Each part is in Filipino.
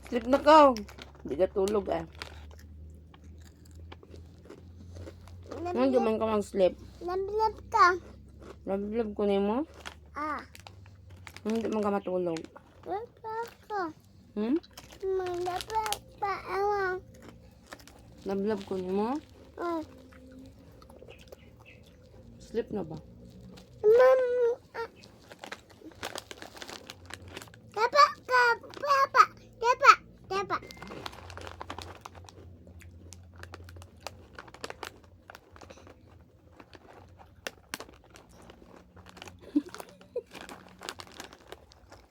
Sleep na ka. Hindi ka tulog ah. Hindi man ka mag-sleep. Lablab ka. Lablab ko mo. Ah. Hindi man ka matulog. Lablab ka. Lablab pa. Ewan. Lablab ko mo. Oh. Sleep na ba? Mom. Dapa ka. Dapa. Dapa. Dapa.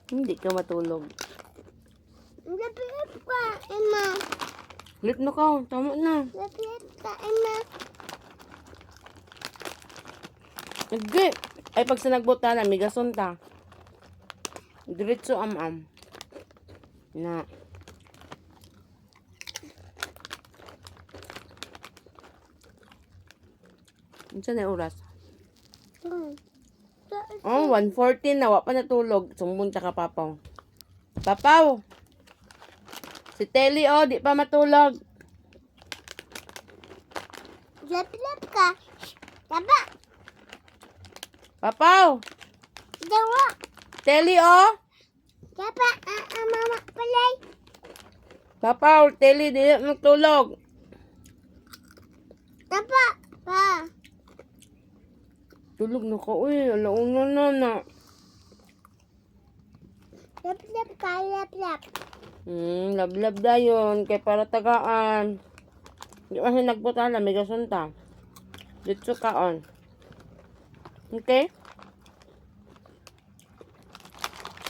Hindi ka matulog. Lablab ka, Emma. Sleep na ka. Tama na. Lablab ka, Emma. Hindi. Ay, pag sinagbuta na, may gason ta. Diretso am-am. Na. Ano na yung oras? Oh, 1:14 na. Wa pa natulog. Sumbong ka, Papaw. Papaw! Si Telly, oh, di pa matulog. Lablab ka. Dapa. Papaw! Dawa. Telly, oh! Dapa. Mama palay. Papaw, Telly, di matulog. Dapa. Pa. Tulog na ka, uy. Alauna na. Lablab ka. Lablab. Lablab dayon. Kay para tagaan. Di ba sinagbuta na, may gasunta. Dito kaon. Okay?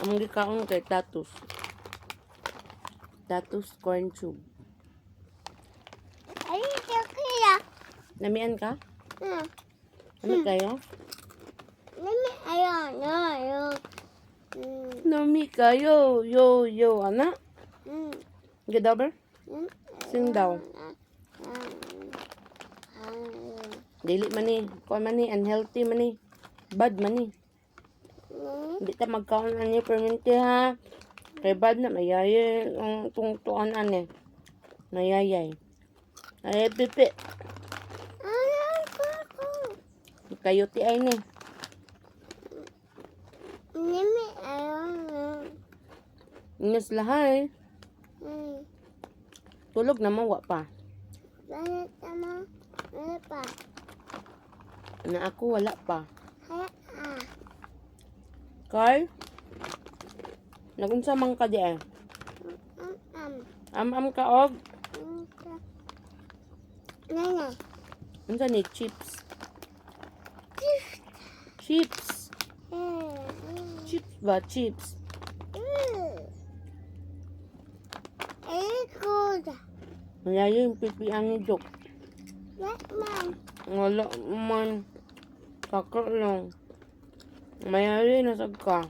Ang gikaon kay tatus. Tatus corn tube. Ay, kaya. Namian ka? Hmm. Nami kayo? Nami, ayun. Nami kayo. Yo, ana? Hmm. Gadaber? Sing daw. Dili man ni. Kuan man ni. Unhealthy man ni. Bad man ni. Hindi ta magkaon na ni permente ha. Kay bad na. Mayayay. Ang tungtuan ane. Mayayay. Ay, pipi. Ayun ko. Kayo ti ay ni. Nami, ayun. Inas lahay. Tulog naman wa pa. Bakit naman? Ano pa? Na ako wala pa. Kaya, Carl? Nagunsa man ka di ay? Am ka og? Nana. Unsa ni chips? Chips. Chips ba? Chips. Good. Mayayay yung pipi ang ni Jok. What, Mom? Wala man. Kaka lang. Mayayay nasag ka.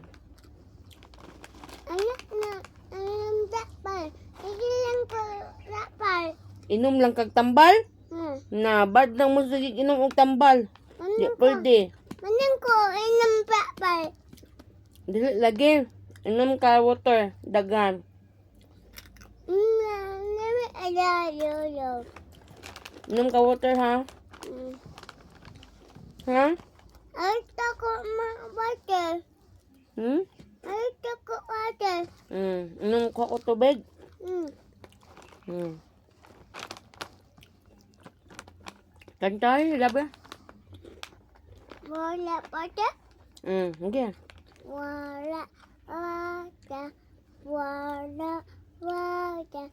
Anak na. Alam dakpal. Sige lang ko dakpal. Inom lang kag tambal? Na, bad lang mo sige inom og tambal. Di pwede. Manang ko, inom dakpal. Dili lagi. Inom ka water. Dagan. Nami, ayun. Inom ka water ha? Ha? Ay, tako water. Ay, tako water. Inom ka o tubig? Kantay, labi. Wala water. Okay. Wala water. Wala water.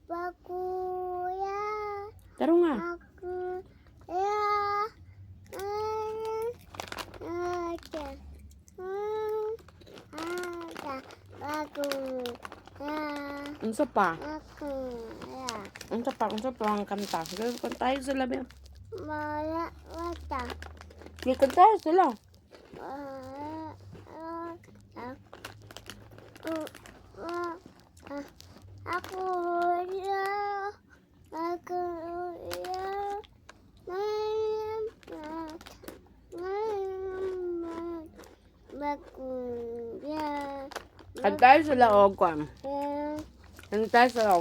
Bakuya. Taro nga. Aku ya. Ada. Ada. Aku ya. Unsa pa? Aku ya. Unsa pa ang kanta? Kantayo sila ba? Wala water. Kantayo sila. Wala water. Aku ya. Aku ya. Aku ya. Kantayo sila o kwan. Ano tayo sa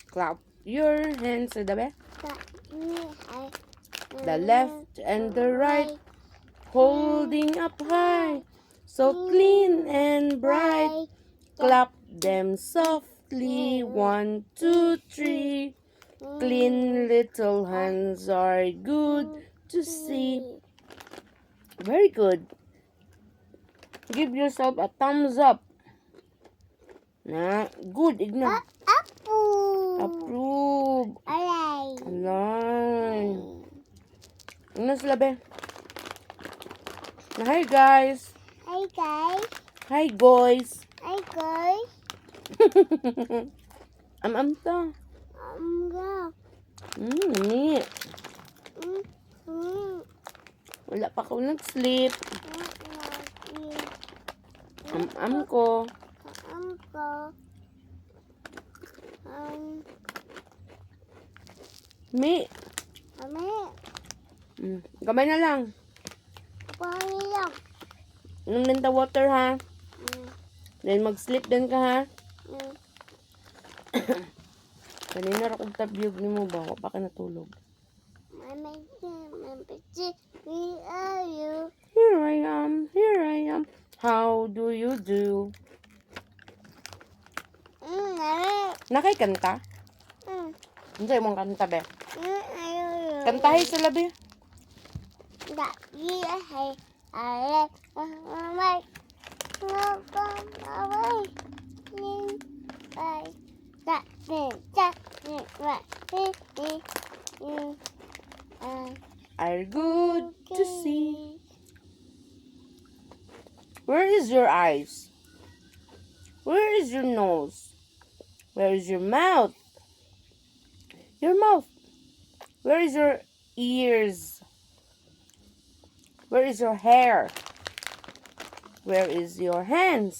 clap your hands sa dabe? The left and the right, holding up high, so clean and bright. Clap them softly, 1, 2, 3. Clean little hands are good to see. Very good. Give yourself a thumbs up. Na, good, Igna. Approve. Alay. Ano sila, be? Na, hi, guys. Hi guys. Hi, guys. Hi guys. Am ta. Go. Ni. Mm, mm, Wala pa ako nag-sleep. mm, Am ko. Go. Mi. Kami. Gamay na lang. Paano lang? Inom din ta water, ha? Mm, Then mag-sleep din ka, ha? mm. Kanina ra kong tabyog ni mo ba? Wa pa ka natulog. Mama, we are you. Here I am. Here I am. How do you do? Mama. Nakay kanta? Hindi mong kanta, be. Kantahay sa labi. That you hey, I my away. Are good to see. Where is your eyes? Where is your nose? Where is your mouth? Your mouth. Where is your ears? Where is your hair? Where is your hands?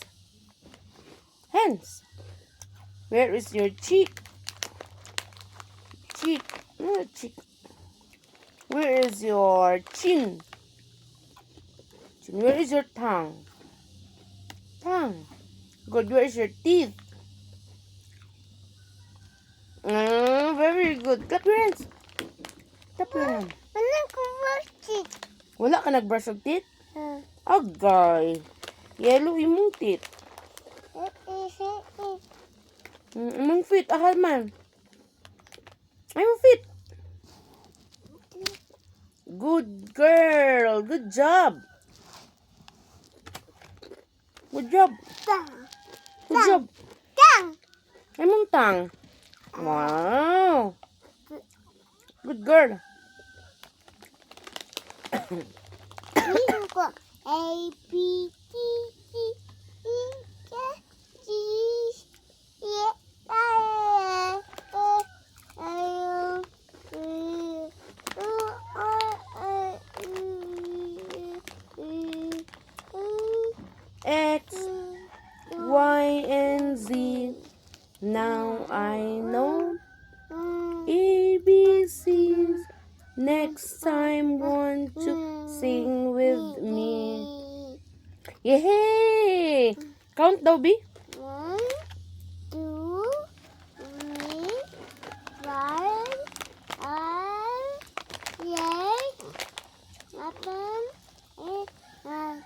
Hands. Where is your cheek? Cheek. Cheek. Where is your chin? Chin. Where is your tongue? Tongue. Good. Where is your teeth? Very good. Clap your hands. Clap your hands. Wala ka nag-brush of teeth? Agay. Yellow imong teeth. Imong feet. Ahal man. Imong feet. Good girl. Good job. Good job. Good job. Imong tang. Wow. Good girl. A B C D E F G H I X, Y, and Z. Now I know ABCs. Next time, want to sing with me. Yay! Count daw, B. 1, 2, 3, 4, 5, 6, 7, 8, 9,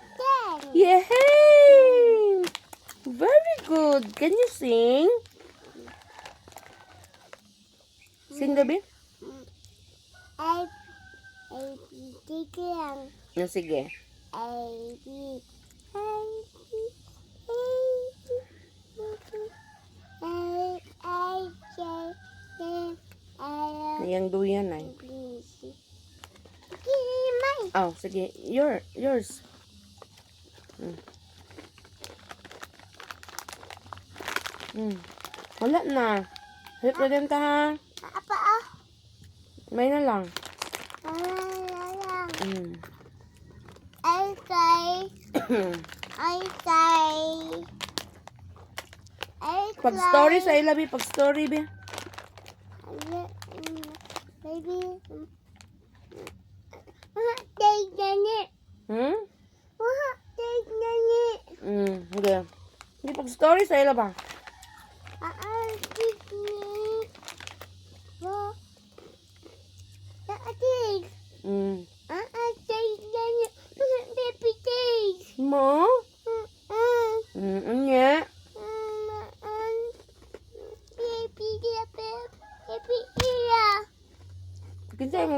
10. Yay! Very good. Can you sing? Sing daw, B. A, B, C lang. No, sige. A, B, A, B, A, B, A, J, K, L, Nayang duyan ay. B, C. Mine. Oh, sige. Yours. Wala na. Hip na din ta, ha? Apa May na lang. Pag story sa ilabi, pag story ba? Baby. Take it. Take it. Hindi. Hindi, pag story sa ilaba.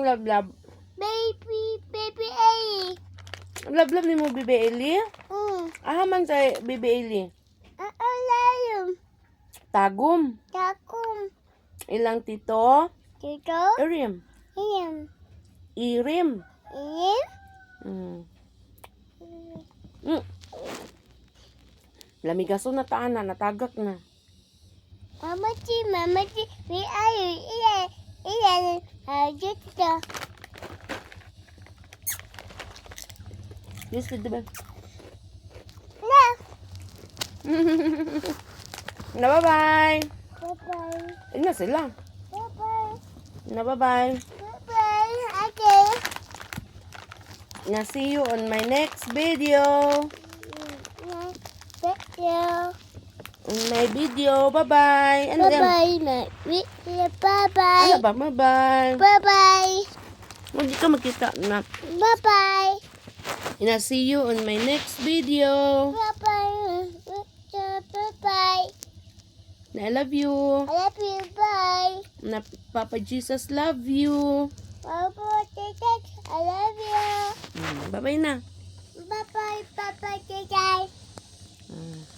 lablab? Baby A. Lablab ni mo Bibi Eli? Ahaman sa Bibi Eli. Alayum. Tagum. Takum. Ilang tito? Tito. Irim. Iyam. Irim. Iyam. Mm. Mm. Lamigaso na taan na, natagak na. Mama Chi. We are Iyan. Dito. Yes, diba? Na. Na bye-bye. Bye-bye. Na sila. Bye-bye. Na bye-bye. Bye-bye. Okay. Na see you on my next video. Thank you. On my video. Bye-bye. Ano yan? Bye-bye. Bye-bye. Ano ba? Bye-bye. Bye-bye. Hindi ka magkita na. Bye-bye. Na see you on my next video. Bye-bye. Bye-bye. Na I love you. I love you. Bye. Na Papa Jesus love you. Papa, I love you. Bye-bye na. Bye-bye, Papa, Tita. Mm.